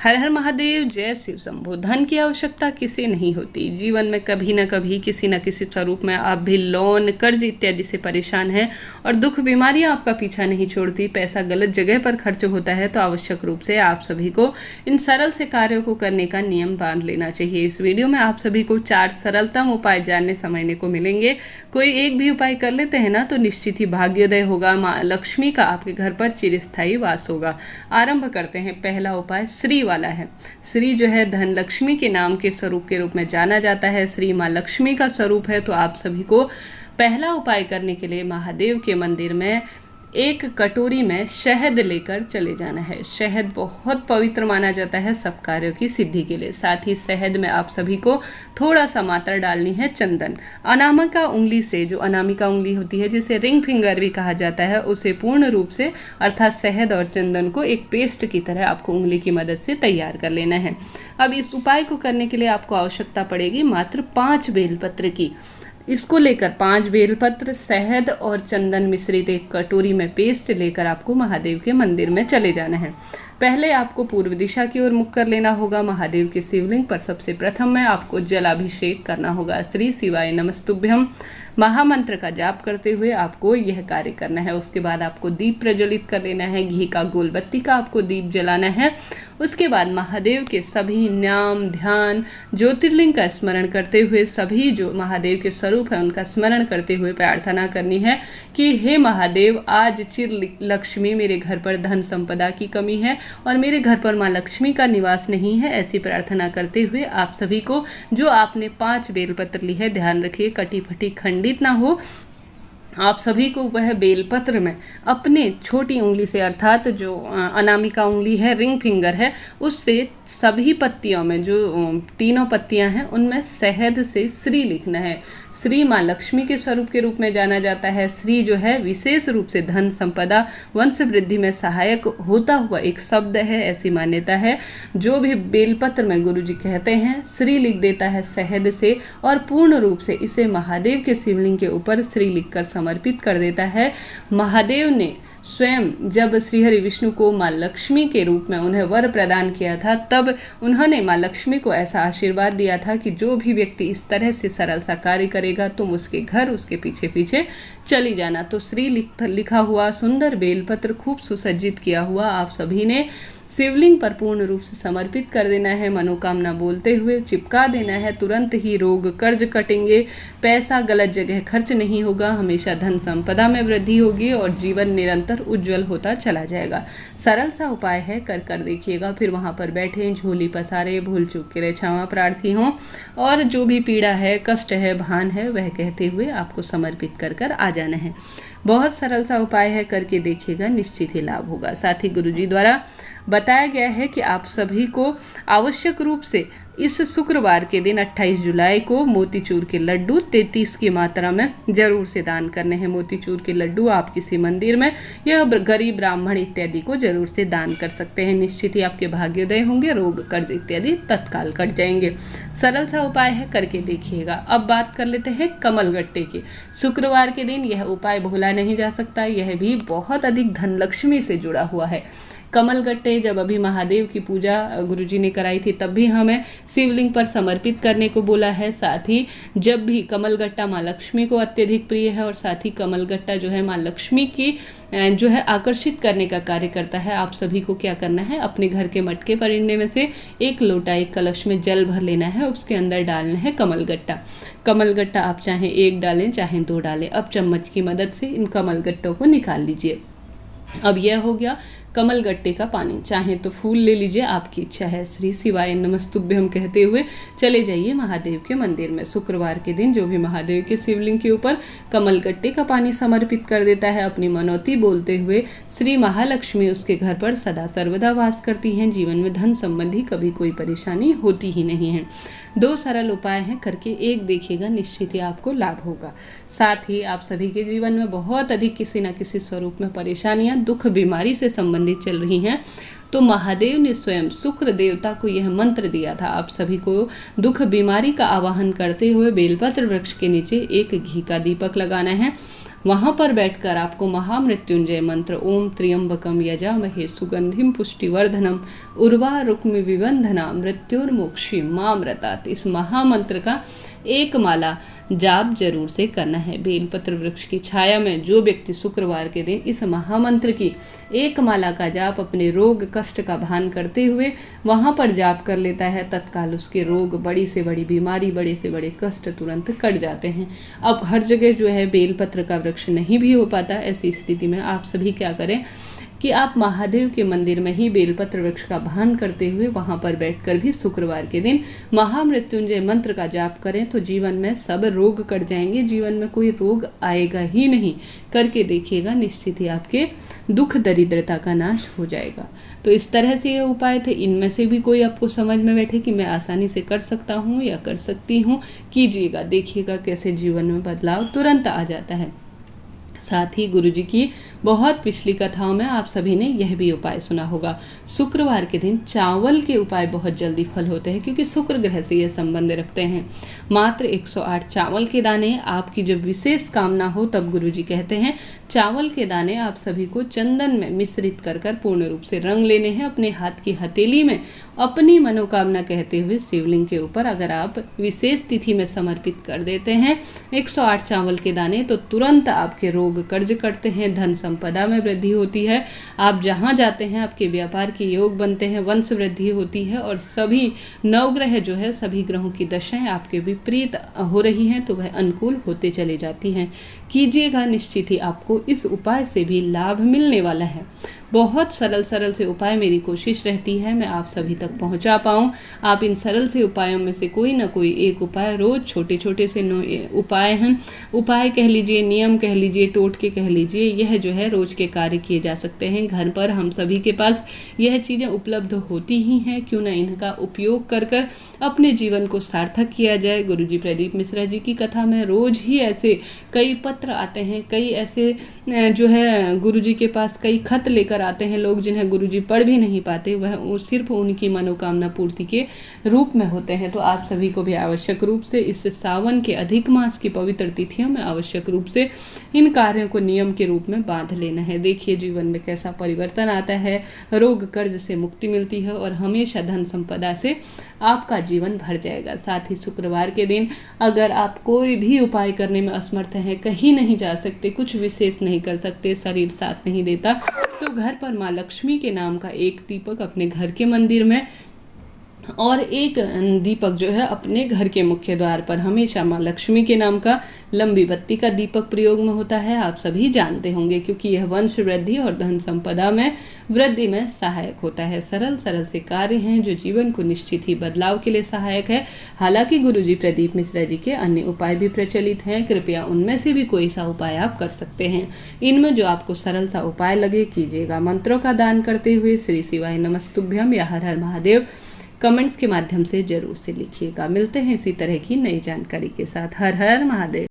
हर हर महादेव, जय शिव शंभो। धन की आवश्यकता किसे नहीं होती। जीवन में कभी न कभी किसी न किसी स्वरूप में आप भी लोन, कर्ज इत्यादि से परेशान हैं और दुख बीमारियां आपका पीछा नहीं छोड़ती। पैसा गलत जगह पर खर्च होता है तो आवश्यक रूप से आप सभी को इन सरल से कार्यों को करने का नियम बांध लेना चाहिए। इस वीडियो में आप सभी को 4 सरलतम उपाय जानने समझने को मिलेंगे। कोई एक भी उपाय कर लेते हैं ना तो निश्चित ही भाग्योदय होगा, माँ लक्ष्मी का आपके घर पर चिरस्थायी वास होगा। आरंभ करते हैं। पहला उपाय श्री वाला है। श्री जो है धन लक्ष्मी के नाम के स्वरूप के रूप में जाना जाता है। श्री माँ लक्ष्मी का स्वरूप है। तो आप सभी को पहला उपाय करने के लिए महादेव के मंदिर में एक कटोरी में शहद लेकर चले जाना है। शहद बहुत पवित्र माना जाता है सब कार्यों की सिद्धि के लिए। साथ ही शहद में आप सभी को थोड़ा सा मात्रा डालनी है चंदन। अनामिका उंगली से, जो अनामिका उंगली होती है जिसे रिंग फिंगर भी कहा जाता है, उसे पूर्ण रूप से अर्थात शहद और चंदन को एक पेस्ट की तरह आपको उंगली की मदद से तैयार कर लेना है। अब इस उपाय को करने के लिए आपको आवश्यकता पड़ेगी मात्र 5 बेलपत्र की। इसको लेकर 5 बेलपत्र, शहद और चंदन मिश्रित एक कटोरी में पेस्ट लेकर आपको महादेव के मंदिर में चले जाना है। पहले आपको पूर्व दिशा की ओर मुख कर लेना होगा। महादेव के शिवलिंग पर सबसे प्रथम में आपको जलाभिषेक करना होगा। श्री शिवाय नमस्तुभ्यम महामंत्र का जाप करते हुए आपको यह कार्य करना है। उसके बाद आपको दीप प्रज्वलित कर लेना है। घी का गोल बत्ती का आपको दीप जलाना है। उसके बाद महादेव के सभी नाम, ध्यान, ज्योतिर्लिंग का स्मरण करते हुए, सभी जो महादेव के स्वरूप है उनका स्मरण करते हुए प्रार्थना करनी है कि हे महादेव, आज चिर लक्ष्मी मेरे घर पर धन संपदा की कमी है और मेरे घर पर माँ लक्ष्मी का निवास नहीं है। ऐसी प्रार्थना करते हुए आप सभी को, जो आपने 5 बेलपत्र ली है, ध्यान रखिए कटी फटी खंडित ना हो, आप सभी को वह बेलपत्र में अपने छोटी उंगली से अर्थात जो अनामिका उंगली है, रिंग फिंगर है, उससे सभी पत्तियों में, जो 3 पत्तियां हैं, उनमें शहद से श्री लिखना है। श्री माँ लक्ष्मी के स्वरूप के रूप में जाना जाता है। श्री जो है विशेष रूप से धन संपदा, वंश वृद्धि में सहायक होता हुआ एक शब्द है, ऐसी मान्यता है। जो भी बेलपत्र में गुरुजी कहते हैं श्री लिख देता है शहद से और पूर्ण रूप से इसे महादेव के शिवलिंग के ऊपर श्री लिखकर समर्पित कर देता है। महादेव ने स्वयं जब श्रीहरि विष्णु को माँ लक्ष्मी के रूप में उन्हें वर प्रदान किया था, तब उन्होंने माँ लक्ष्मी को ऐसा आशीर्वाद दिया था कि जो भी व्यक्ति इस तरह से सरल सा कार्य करेगा तुम उसके घर, उसके पीछे पीछे चली जाना। तो श्री लिखा हुआ सुंदर बेलपत्र खूब सुसज्जित किया हुआ आप सभी ने शिवलिंग पर पूर्ण रूप से समर्पित कर देना है। मनोकामना बोलते हुए चिपका देना है। तुरंत ही रोग कर्ज कटेंगे, पैसा गलत जगह खर्च नहीं होगा, हमेशा धन संपदा में वृद्धि होगी और जीवन निरंतर उज्जवल होता चला जाएगा। सरल सा उपाय है, कर देखिएगा। फिर वहाँ पर बैठे, झोली पसारे, भूल चूक के लिए क्षमा प्रार्थी हों और जो भी पीड़ा है, कष्ट है, भान है, वह कहते हुए आपको समर्पित कर आ जाना है। बहुत सरल सा उपाय है, करके देखिएगा, निश्चित ही लाभ होगा। साथ ही गुरुजी द्वारा बताया गया है कि आप सभी को आवश्यक रूप से इस शुक्रवार के दिन 28 जुलाई को मोतीचूर के लड्डू 33 की मात्रा में जरूर से दान करने हैं। मोतीचूर के लड्डू आप किसी मंदिर में या गरीब ब्राह्मण इत्यादि को जरूर से दान कर सकते हैं। निश्चित ही आपके भाग्योदय होंगे, रोग कर्ज इत्यादि तत्काल कट जाएंगे। सरल सा उपाय है, करके देखिएगा। अब बात कर लेते हैं कमलगट्टे की। शुक्रवार के दिन यह उपाय भूला नहीं जा सकता। यह भी बहुत अधिक धन लक्ष्मी से जुड़ा हुआ है। कमलगट्टे जब अभी महादेव की पूजा गुरुजी ने कराई थी तब भी हमें शिवलिंग पर समर्पित करने को बोला है। साथ ही जब भी कमलगट्टा माँ लक्ष्मी को अत्यधिक प्रिय है और साथ ही कमलगट्टा जो है माँ लक्ष्मी की जो है आकर्षित करने का कार्य करता है। आप सभी को क्या करना है, अपने घर के मटके परिंदे में से एक लोटा, एक कलश में जल भर लेना है। उसके अंदर डालना है कमलगट्टा। कमलगट्टा आप चाहे 1 डालें चाहे 2 डालें। अब चम्मच की मदद से इन कमलगट्टों को निकाल लीजिए। अब यह हो गया कमलगट्टे का पानी। चाहे तो फूल ले लीजिए, आपकी इच्छा है। श्री शिवाय नमस्तुभ्यम कहते हुए चले जाइए महादेव के मंदिर में। शुक्रवार के दिन जो भी महादेव के शिवलिंग के ऊपर कमलगट्टे का पानी समर्पित कर देता है, अपनी मनौती बोलते हुए, श्री महालक्ष्मी उसके घर पर सदा सर्वदा वास करती हैं। जीवन में धन संबंधी कभी कोई परेशानी होती ही नहीं है। 2 सरल उपाय हैं, करके एक देखिएगा, निश्चित ही आपको लाभ होगा। साथ ही आप सभी के जीवन में बहुत अधिक किसी न किसी स्वरूप में परेशानियां, दुख, बीमारी से संबंधित चल रही हैं, तो महादेव ने स्वयं शुक्र देवता को यह मंत्र दिया था। आप सभी को दुख बीमारी का आवाहन करते हुए बेलपत्र वृक्ष के नीचे एक घी का दीपक लगाना है। वहाँ पर बैठकर आपको महामृत्युंजय मंत्र ओम त्र्यंबकम यजामहे सुगंधिम पुष्टिवर्धनम उर्वारुक्मि विबंधना मृत्युर्मोक्षी मामृतात्, इस महामंत्र का एक माला जाप जरूर से करना है। बेलपत्र वृक्ष की छाया में जो व्यक्ति शुक्रवार के दिन इस महामंत्र की एक माला का जाप अपने रोग कष्ट का भान करते हुए वहां पर जाप कर लेता है, तत्काल उसके रोग, बड़ी से बड़ी बीमारी, बड़े से बड़े कष्ट तुरंत कट जाते हैं। अब हर जगह जो है बेलपत्र का वृक्ष नहीं भी हो पाता, ऐसी स्थिति में आप सभी क्या करें कि आप महादेव के मंदिर में ही बेलपत्र वृक्ष का भान करते हुए वहां पर बैठकर भी शुक्रवार के दिन महामृत्युंजय मंत्र का जाप करें, तो जीवन में सब रोग कट जाएंगे, जीवन में कोई रोग आएगा ही नहीं। करके देखिएगा, निश्चित ही आपके दुख दरिद्रता का नाश हो जाएगा। तो इस तरह से ये उपाय थे। इनमें से भी कोई आपको समझ में बैठे कि मैं आसानी से कर सकता हूँ या कर सकती हूँ, कीजिएगा, देखिएगा कैसे जीवन में बदलाव तुरंत आ जाता है। साथ ही गुरुजी की बहुत पिछली कथाओं में आप सभी ने यह भी उपाय सुना होगा, शुक्रवार के दिन चावल के उपाय बहुत जल्दी फल होते हैं, क्योंकि शुक्र ग्रह से यह संबंध रखते हैं। मात्र 108 चावल के दाने, आपकी जब विशेष कामना हो तब गुरुजी कहते हैं चावल के दाने आप सभी को चंदन में मिश्रित कर पूर्ण रूप से रंग लेने हैं। अपने हाथ की हथेली में अपनी मनोकामना कहते हुए शिवलिंग के ऊपर अगर आप विशेष तिथि में समर्पित कर देते हैं 108 चावल के दाने, तो तुरंत आपके रोग कर्ज कटते हैं, धन संपदा में वृद्धि होती है, आप जहां जाते हैं आपके व्यापार के योग बनते हैं, वंश वृद्धि होती है, और सभी नवग्रह जो है, सभी ग्रहों की दशाएं आपके विपरीत हो रही हैं तो वह अनुकूल होते चले जाती हैं। कीजिएगा, निश्चित ही आपको इस उपाय से भी लाभ मिलने वाला है। बहुत सरल से उपाय मेरी कोशिश रहती है मैं आप सभी तक पहुंचा पाऊं। आप इन सरल से उपायों में से कोई ना कोई एक उपाय रोज, छोटे छोटे से उपाय हैं, उपाय कह लीजिए, नियम कह लीजिए, टोटके कह लीजिए, यह जो है रोज के कार्य किए जा सकते हैं। घर पर हम सभी के पास यह चीज़ें उपलब्ध होती ही हैं, क्यों ना इनका उपयोग कर अपने जीवन को सार्थक किया जाए। गुरुजी प्रदीप मिश्रा जी की कथा में रोज ही ऐसे कई पत्र आते हैं, कई ऐसे जो है गुरुजी के पास कई खत लेकर आते हैं लोग, जिन्हें गुरुजी पढ़ भी नहीं पाते, वह सिर्फ उनकी मनोकामना पूर्ति के रूप में होते हैं। तो आप सभी को भी आवश्यक रूप से इस सावन के अधिक मास की पवित्र तिथियों में आवश्यक रूप से इन कार्यों को नियम के रूप में बांध लेना है। देखिए जीवन में कैसा परिवर्तन आता है, रोग कर्ज से मुक्ति मिलती है और हमेशा धन संपदा से आपका जीवन भर जाएगा। साथ ही शुक्रवार के दिन अगर आप कोई भी उपाय करने में असमर्थ हैं, कहीं नहीं जा सकते, कुछ विशेष नहीं कर सकते, शरीर साथ नहीं देता, तो घर पर माँ लक्ष्मी के नाम का एक दीपक अपने घर के मंदिर में और एक दीपक जो है अपने घर के मुख्य द्वार पर, हमेशा माँ लक्ष्मी के नाम का लंबी बत्ती का दीपक प्रयोग में होता है। आप सभी जानते होंगे, क्योंकि यह वंश वृद्धि और धन संपदा में वृद्धि में सहायक होता है। सरल से कार्य हैं जो जीवन को निश्चित ही बदलाव के लिए सहायक है। हालांकि गुरुजी प्रदीप मिश्रा जी के अन्य उपाय भी प्रचलित हैं, कृपया उनमें से भी कोई सा उपाय आप कर सकते हैं। इनमें जो आपको सरल सा उपाय लगे कीजिएगा। मंत्रों का दान करते हुए श्री शिवाय नमस्तुभ्यम या हर हर महादेव कमेंट्स के माध्यम से जरूर से लिखिएगा। मिलते हैं इसी तरह की नई जानकारी के साथ। हर हर महादेव।